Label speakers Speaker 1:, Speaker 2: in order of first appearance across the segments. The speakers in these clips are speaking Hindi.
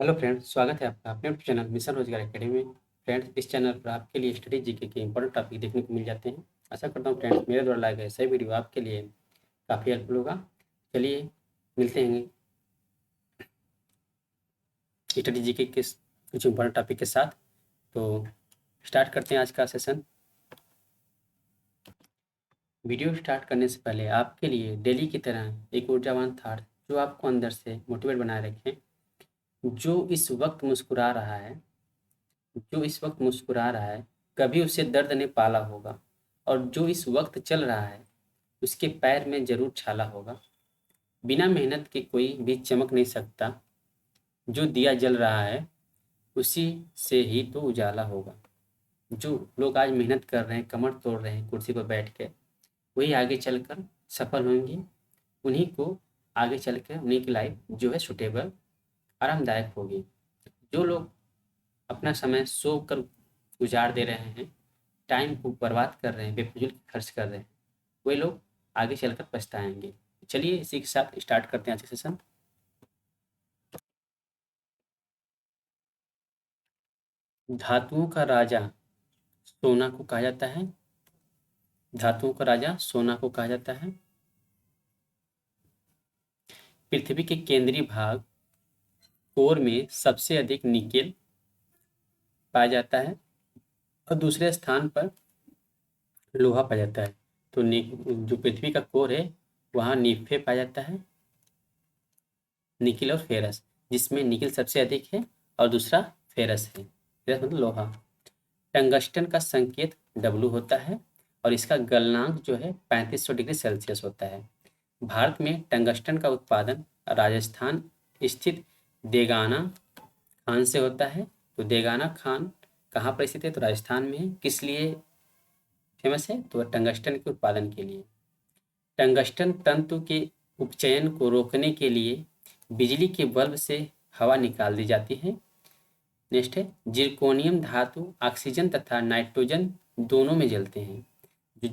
Speaker 1: हेलो फ्रेंड्स, स्वागत है आपका अपने यूट्यूब चैनल मिशन रोजगार एकेडमी में। फ्रेंड्स, इस चैनल पर आपके लिए स्टडी जीके के इंपॉर्टेंट टॉपिक देखने को मिल जाते हैं। आशा करता हूँ फ्रेंड्स मेरे द्वारा लाए गए सभी वीडियो आपके लिए काफ़ी हेल्पफुल होगा। चलिए मिलते हैं स्टडी जीके के कुछ इंपॉर्टेंट टॉपिक के साथ। तो स्टार्ट करते हैं आज का सेशन। वीडियो स्टार्ट करने से पहले आपके लिए डेली की तरह एक ऊर्जावान थाट जो आपको अंदर से मोटिवेट बनाए रखें। जो इस वक्त मुस्कुरा रहा है कभी उसे दर्द ने पाला होगा, और जो इस वक्त चल रहा है उसके पैर में जरूर छाला होगा। बिना मेहनत के कोई भी चमक नहीं सकता, जो दिया जल रहा है उसी से ही तो उजाला होगा। जो लोग आज मेहनत कर रहे हैं, कमर तोड़ रहे हैं कुर्सी पर बैठ के, वही आगे चलकर सफल होंगे। उन्हीं को आगे चल कर उन्हीं की लाइफ जो है सुटेबल, आरामदायक होगी। जो लोग अपना समय सो कर गुजार दे रहे हैं, टाइम को बर्बाद कर रहे हैं, बेफिजूल खर्च कर रहे हैं, वही लोग आगे चलकर पछताएंगे। चलिए इसी के साथ स्टार्ट करते हैं आज का सेशन। धातुओं का राजा सोना को कहा जाता है। धातुओं का राजा सोना को कहा जाता है। पृथ्वी के केंद्रीय भाग कोर में सबसे अधिक निकेल पाया जाता है, और दूसरे स्थान पर लोहा पाया जाता है। तो जो पृथ्वी का कोर है वहाँ निफे पाया जाता है, निकिल और फेरस, जिसमें निकिल सबसे अधिक है और दूसरा फेरस है। फेरस मतलब लोहा। टंगस्टन का संकेत डब्लू होता है, और इसका गलनांक जो है 3500 डिग्री सेल्सियस होता है। भारत में टंगस्टन का उत्पादन राजस्थान स्थित देगाना खान से होता है। तो देगाना खान कहाँ पर स्थित है? तो राजस्थान में है। किस लिए फेमस है? तो टंगस्टन के उत्पादन के लिए। टंगस्टन तंतु के उपचयन को रोकने के लिए बिजली के बल्ब से हवा निकाल दी जाती है। नेक्स्ट है जिरकोनियम धातु ऑक्सीजन तथा नाइट्रोजन दोनों में जलते हैं। जो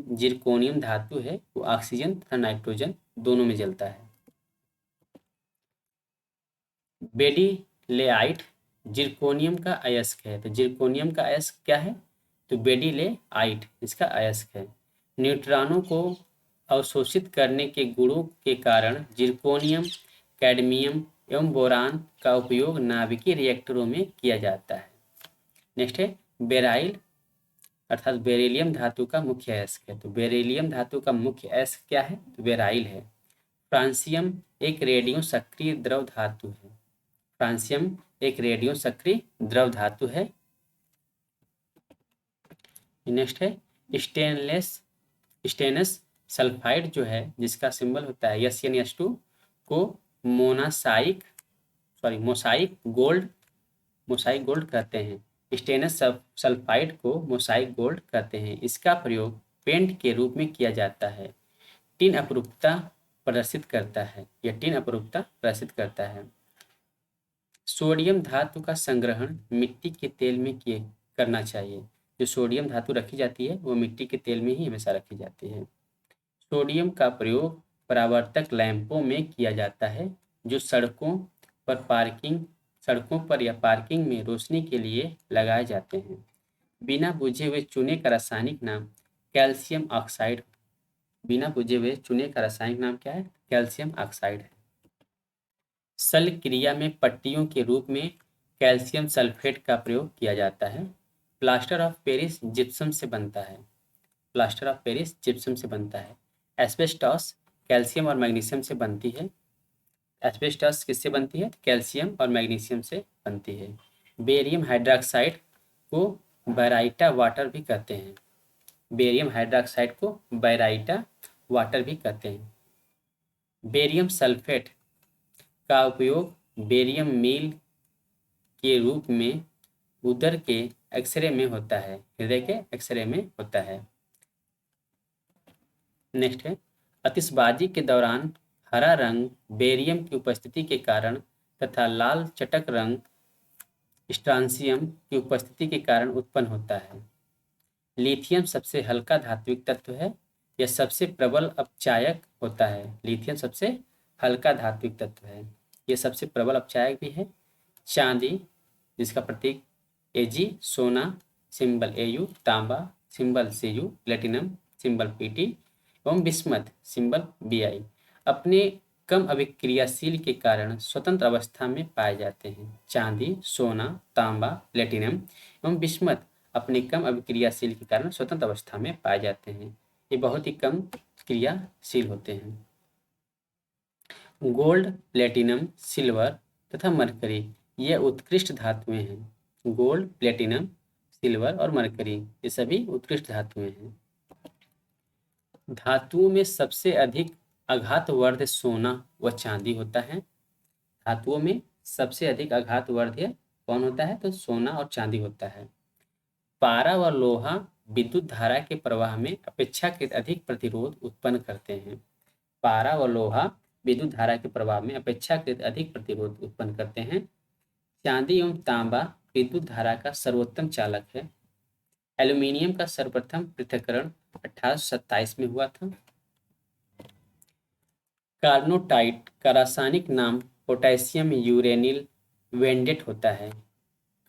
Speaker 1: जिरकोनियम धातु है वो ऑक्सीजन तथा नाइट्रोजन दोनों में जलता है। बेडिलेआइट जिरकोनियम का अयस्क है। तो जिरकोनियम का अयस्क क्या है? तो बेडिलेआइट इसका अयस्क है। न्यूट्रॉनों को अवशोषित करने के गुणों के कारण जिरकोनियम, कैडमियम एवं बोरान का उपयोग नाभिकीय रिएक्टरों में किया जाता है। नेक्स्ट है बेराइल अर्थात बेरिलियम धातु का मुख्य अयस्क है। तो बेरिलियम धातु का मुख्य अयस्क क्या है? तो बेराइल है। फ्रांसियम एक रेडियो सक्रिय द्रव धातु है। फ्रांसियम एक रेडियो सक्रिय द्रव धातु है। नेक्स्ट है स्टेनस सल्फाइड जो है, जिसका सिंबल होता है SnS2 को मोसाइक गोल्ड कहते हैं। स्टेनस सल्फाइड को मोसाइक गोल्ड कहते हैं। इसका प्रयोग पेंट के रूप में किया जाता है। टिन अपरूपता प्रदर्शित करता है। यह टिन अपरूपता प्रदर्शित करता है। सोडियम धातु का संग्रहण मिट्टी के तेल में करना चाहिए। जो सोडियम धातु रखी जाती है वो मिट्टी के तेल में ही हमेशा रखी जाती है। सोडियम का प्रयोग परावर्तक लैंपों में किया जाता है, जो सड़कों पर या पार्किंग में रोशनी के लिए लगाए जाते हैं। बिना बुझे हुए चूने का रासायनिक नाम कैल्शियम ऑक्साइड। बिना बुझे हुए चूने का रासायनिक नाम क्या है? कैल्शियम ऑक्साइड है। शल्य क्रिया में पट्टियों के रूप में कैल्शियम सल्फेट का प्रयोग किया जाता है। प्लास्टर ऑफ पेरिस जिप्सम से बनता है। प्लास्टर ऑफ पेरिस जिप्सम से बनता है। एस्बेस्टॉस कैल्शियम और मैग्नीशियम से बनती है। एस्बेस्टॉस किससे बनती है? कैल्शियम और मैग्नीशियम से बनती है। बेरियम हाइड्रोक्साइड को बैराइटा वाटर भी कहते हैं। बेरियम हाइड्रोक्साइड को बैराइटा वाटर भी कहते हैं। बेरियम सल्फेट का उपयोग बेरियम मील के रूप में उदर के एक्सरे में होता है, हृदय के एक्सरे में होता है। नेक्स्ट है आतिशबाजी के दौरान हरा रंग बेरियम की उपस्थिति के कारण तथा लाल चटक रंग स्ट्रांसियम की उपस्थिति के कारण उत्पन्न होता है। लिथियम सबसे हल्का धात्विक तत्व है। यह सबसे प्रबल अपचायक होता है। लिथियम सबसे हल्का धात्विक तत्व है। यह सबसे प्रबल अपचायक भी है। चांदी जिसका प्रतीक Ag, सोना सिंबल Au, तांबा symbol Cu, platinum symbol Pt एवं बिस्मथ सिंबल Bi अपने कम अभिक्रियाशील के कारण स्वतंत्र अवस्था में पाए जाते हैं। चांदी, सोना, तांबा, प्लेटिनम एवं बिस्मथ अपने कम अभिक्रियाशील के कारण स्वतंत्र अवस्था में पाए जाते हैं। ये बहुत ही कम क्रियाशील होते हैं। गोल्ड, प्लेटिनम, सिल्वर तथा मरकरी ये उत्कृष्ट धातुएं हैं। गोल्ड, प्लेटिनम, सिल्वर और मरकरी ये सभी उत्कृष्ट धातुएं हैं। धातुओं में सबसे अधिक आघातवर्ध सोना व चांदी होता है। धातुओं में सबसे अधिक आघातवर्ध कौन होता है? तो सोना और चांदी होता है। पारा व लोहा विद्युत धारा के प्रवाह में अपेक्षाकृत अधिक प्रतिरोध उत्पन्न करते हैं। पारा व लोहा विद्युत धारा के प्रवाह में अपेक्षाकृत अधिक प्रतिरोध उत्पन्न करते हैं। चांदी एवं तांबा विद्युत धारा का सर्वोत्तम चालक है। एल्यूमिनियम का सर्वप्रथम पृथक्करण 1827 में हुआ था। कार्नोटाइट का रासायनिक नाम पोटेशियम यूरेनिल वेंडेट होता है।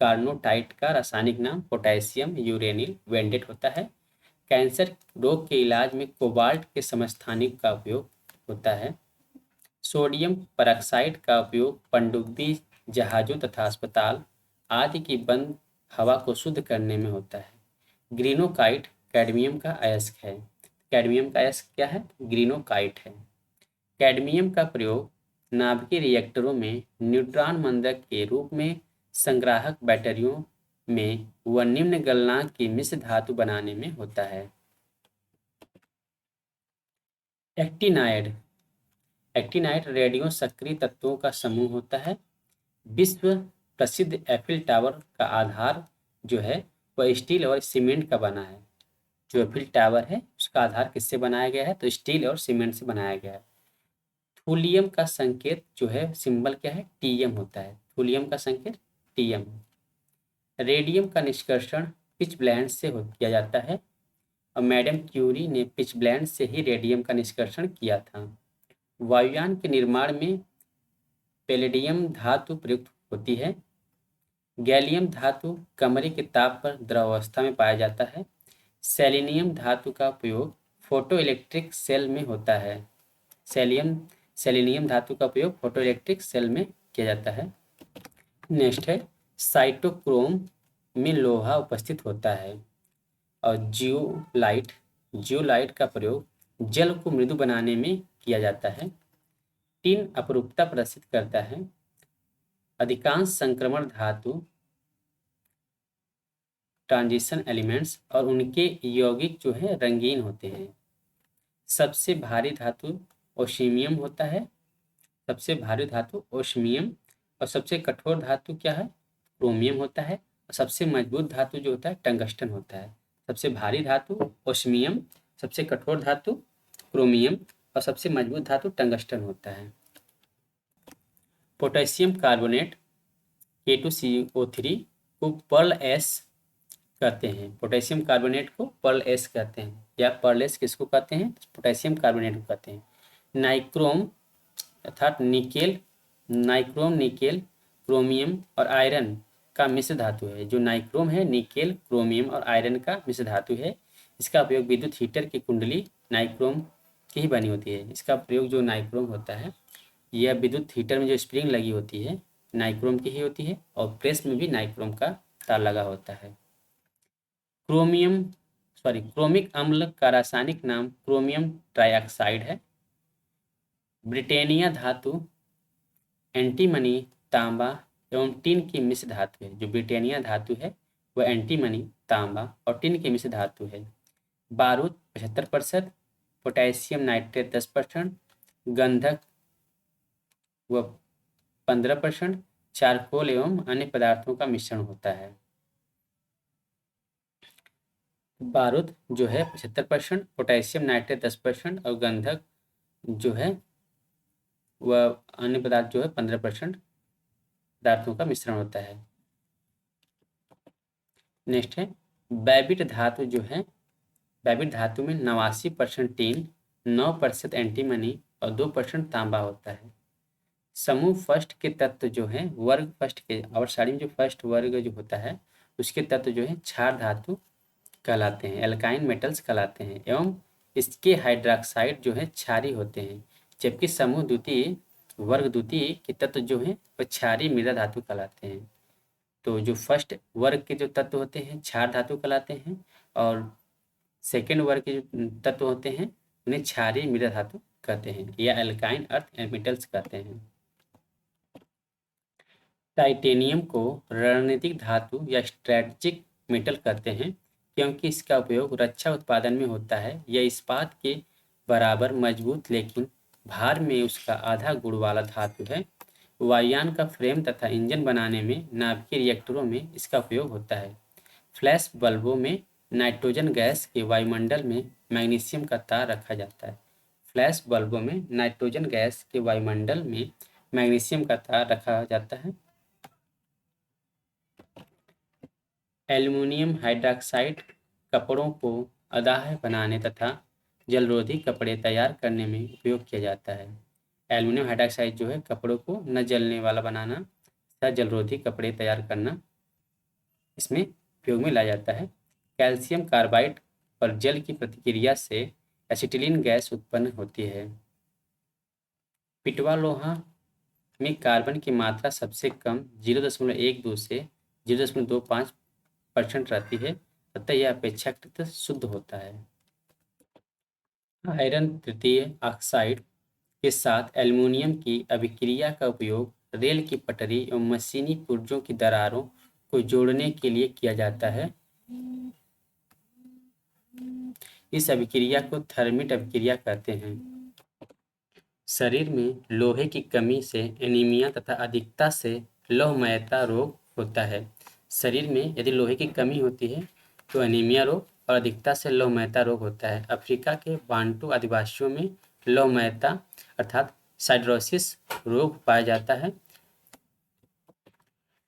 Speaker 1: कार्नोटाइट का रासायनिक नाम पोटेशियम यूरेनिल वेंडेट होता है। कैंसर रोग के इलाज में कोबाल्ट के समस्थानिक का उपयोग होता है। सोडियम परऑक्साइड का उपयोग पनडुब्बी जहाज़ों तथा अस्पताल आदि की बंद हवा को शुद्ध करने में होता है। ग्रीनोकाइट कैडमियम का अयस्क है। कैडमियम का अयस्क क्या है? ग्रीनोकाइट है। कैडमियम का प्रयोग नाभिकीय रिएक्टरों में न्यूट्रॉन मंदक के रूप में संग्राहक बैटरियों में व निम्न गलनांक की मिश्र धातु बनाने में होता है। एक्टिनाइड एक्टिनाइड रेडियो सक्रिय तत्वों का समूह होता है। विश्व प्रसिद्ध एफिल टावर का आधार जो है वह स्टील और सीमेंट का बना है। जो एफिल टावर है उसका आधार किससे बनाया गया है? तो स्टील और सीमेंट से बनाया गया है। थूलियम का संकेत जो है सिंबल क्या है? Tm होता है। थूलियम का संकेत Tm। रेडियम का निष्कर्षण पिच ब्लेंड से किया जाता है और मैडम क्यूरी ने पिच ब्लेंड से ही रेडियम का निष्कर्षण किया था। वायुयान के निर्माण में पैलेडियम धातु प्रयुक्त होती है। गैलियम धातु कमरे के ताप पर द्रवावस्था में पाया जाता है। सेलेनियम धातु का उपयोग फोटोइलेक्ट्रिक सेल में होता है। सेलेनियम धातु का उपयोग फोटोइलेक्ट्रिक सेल में किया जाता है। नेक्स्ट है साइटोक्रोम में लोहा उपस्थित होता है। और जियोलाइट का प्रयोग जल को मृदु बनाने में किया जाता है। टिन अपरूपता प्रदर्शित करता है। अधिकांश संक्रमण धातु ट्रांजिशन एलिमेंट्स और उनके यौगिक जो है रंगीन होते हैं। सबसे भारी धातु ओस्मियम होता है। सबसे भारी धातु ओस्मियम और सबसे कठोर धातु क्या है? क्रोमियम होता है। और सबसे मजबूत धातु जो होता है टंगस्टन होता है। सबसे भारी धातु ओस्मियम, सबसे कठोर धातु क्रोमियम और सबसे मजबूत धातु टंगस्टन होता है। पोटेशियम कार्बोनेट K2CO3 को पर्ल एस कहते हैं। पोटेशियम कार्बोनेट को पर्ल एस कहते हैं। या पर्ल एस किसको कहते हैं? पोटेशियम कार्बोनेट को कहते हैं। नाइक्रोम अर्थात निकेल, नाइक्रोम निकेल क्रोमियम और आयरन का मिश्र धातु है। जो नाइक्रोम है निकेल, क्रोमियम और आयरन का मिश्र धातु है। इसका उपयोग विद्युत हीटर की कुंडली नाइक्रोम की ही बनी होती है। इसका प्रयोग जो नाइक्रोम होता है यह विद्युत हीटर में जो स्प्रिंग लगी होती है नाइक्रोम की ही होती है और प्रेस में भी नाइक्रोम का तार लगा होता है। क्रोमिक अम्ल का रासायनिक नाम क्रोमियम ट्राइऑक्साइड है। ब्रिटेनिया धातु एंटीमनी, तांबा एवं टिन की मिश्र धातु है। जो ब्रिटेनिया धातु है वह एंटीमनी, तांबा और टिन की मिश्र धातु है। बारूद 75%, पोटेशियम नाइट्रेट 10%, गंधक व 15%, चारकोल एवं अन्य पदार्थों का मिश्रण होता है। बारूद जो है 75%, पोटेशियम नाइट्रेट 10% और गंधक जो है वह अन्य पदार्थ जो है 15% पदार्थों का मिश्रण होता है। नेक्स्ट है बैबिट धातु जो है, बैबिट धातु में 89% टिन, 9% एंटीमनी और 2% तांबा होता है। समूह फर्स्ट के तत्व जो हैं वर्ग फर्स्ट के, और साड़ी में जो फर्स्ट वर्ग जो होता है उसके तत्व जो है क्षार धातु कहलाते हैं, एल्काइन मेटल्स कहलाते हैं, एवं इसके हाइड्रोक्साइड जो है क्षारीय होते हैं। जबकि समूह द्वितीय वर्ग द्वितीय के तत्व जो हैं वह क्षारीय मृदा धातु कहलाते हैं। तो जो फर्स्ट वर्ग के जो तत्व होते हैं क्षार धातु कहलाते हैं, और सेकेंड वर्ग के जो तत्व होते हैं उन्हें क्षारीय मृदा धातु कहते हैं या एल्काइन अर्थ मेटल्स कहते हैं। टाइटेनियम को रणनीतिक धातु या स्ट्रैटेजिक मेटल कहते हैं क्योंकि इसका उपयोग रक्षा उत्पादन में होता है। यह इस्पात के बराबर मजबूत लेकिन भार में उसका आधा गुण वाला धातु है। वायुयान का फ्रेम तथा इंजन बनाने में नाभिकीय रिएक्टरों में इसका उपयोग होता है। फ्लैश बल्बों में नाइट्रोजन गैस के वायुमंडल में मैग्नीशियम का तार रखा जाता है। फ्लैश बल्बों में नाइट्रोजन गैस के वायुमंडल में मैग्नीशियम का तार रखा जाता है। एल्युमिनियम हाइड्रॉक्साइड कपड़ों को अदाह बनाने तथा जलरोधी कपड़े तैयार करने में उपयोग किया जाता है। एल्युमिनियम हाइड्रॉक्साइड जो है कपड़ों को न जलने वाला बनाना तथा जलरोधी कपड़े तैयार करना इसमें उपयोग में लाया जाता है। कैल्शियम कार्बाइड पर जल की प्रतिक्रिया से एसिटिलीन गैस उत्पन्न होती है। पिटवा लोहा में कार्बन की मात्रा सबसे कम 0.12 से 0.25% रहती है, अतः यह अपेक्षाकृत शुद्ध होता है। आयरन तृतीय ऑक्साइड के साथ एल्युमिनियम की अभिक्रिया का उपयोग रेल की पटरी एवं मशीनी पुर्जों की दरारों को जोड़ने के लिए किया जाता है। इस अभिक्रिया को थर्मिट अभिक्रिया कहते हैं। शरीर में लोहे की कमी से एनीमिया तथा अधिकता से लौहमयता रोग होता है। शरीर में यदि लोहे की कमी होती है तो एनीमिया रोग और अधिकता से लौहमयता रोग होता है। अफ्रीका के बांटू आदिवासियों में लौहमयता अर्थात साइड्रोसिस रोग पाया जाता है।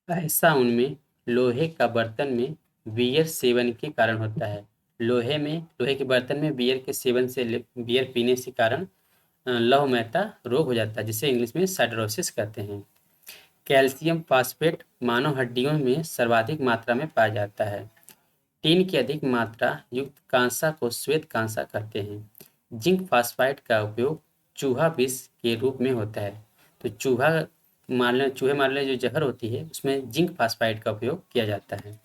Speaker 1: ऐसा उनमें लोहे का बर्तन में बियर सेवन के कारण होता है। लोहे के बर्तन में बियर के सेवन से बियर पीने से कारण लौहमयता रोग हो जाता है, जिसे इंग्लिश में साइड्रोसिस कहते हैं। कैल्शियम फास्फेट मानव हड्डियों में सर्वाधिक मात्रा में पाया जाता है। टीन की अधिक मात्रा युक्त कांसा को श्वेत कांसा कहते हैं। जिंक फास्फाइड का उपयोग चूहा विष के रूप में होता है। तो चूहे मारने जो जहर होती है उसमें जिंक फास्फाइड का उपयोग किया जाता है।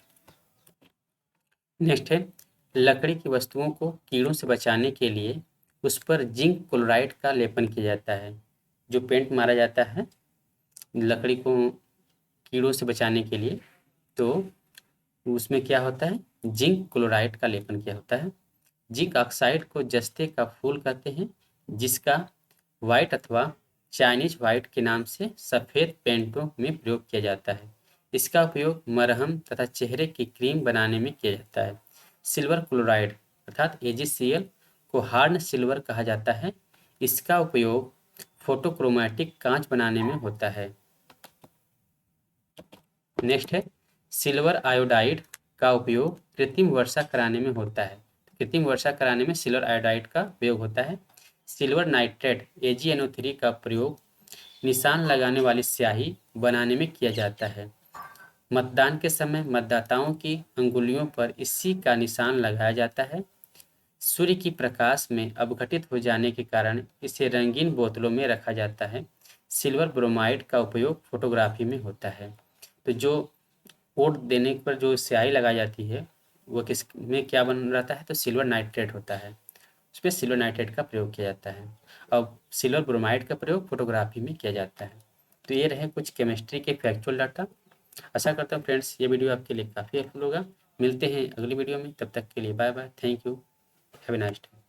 Speaker 1: नेक्स्ट है लकड़ी की वस्तुओं को कीड़ों से बचाने के लिए उस पर जिंक क्लोराइड का लेपन किया जाता है। जो पेंट मारा जाता है लकड़ी को कीड़ों से बचाने के लिए तो उसमें क्या होता है जिंक क्लोराइड का लेपन किया होता है। जिंक ऑक्साइड को जस्ते का फूल कहते हैं, जिसका व्हाइट अथवा चाइनीज व्हाइट के नाम से सफ़ेद पेंटों में प्रयोग किया जाता है। इसका उपयोग मरहम तथा चेहरे की क्रीम बनाने में किया जाता है। सिल्वर क्लोराइड अर्थात AgCl को हार्ड सिल्वर कहा जाता है। इसका उपयोग फोटोक्रोमैटिक कांच बनाने में होता है। नेक्स्ट है सिल्वर आयोडाइड का उपयोग कृत्रिम वर्षा कराने में होता है। कृत्रिम वर्षा कराने में सिल्वर आयोडाइड का उपयोग होता है। सिल्वर नाइट्रेट AgNO3 का प्रयोग निशान लगाने वाली स्याही बनाने में किया जाता है। मतदान के समय मतदाताओं की अंगुलियों पर इसी का निशान लगाया जाता है। सूर्य की प्रकाश में अपघटित हो जाने के कारण इसे रंगीन बोतलों में रखा जाता है। सिल्वर ब्रोमाइड का उपयोग फोटोग्राफी में होता है। तो जो वोट देने पर जो स्याही लगाई जाती है वो किस में क्या बन रहता है तो सिल्वर नाइट्रेट होता है, उस पर सिल्वर नाइट्रेट का प्रयोग किया जाता है। और सिल्वर ब्रोमाइड का प्रयोग फोटोग्राफी में किया जाता है। तो ये रहे कुछ केमिस्ट्री के फैक्चुअल डाटा। आशा करता हूँ फ्रेंड्स ये वीडियो आपके लिए काफ़ी हेल्पफुल होगा। मिलते हैं अगली वीडियो में, तब तक के लिए bye bye, thank you, have a nice day.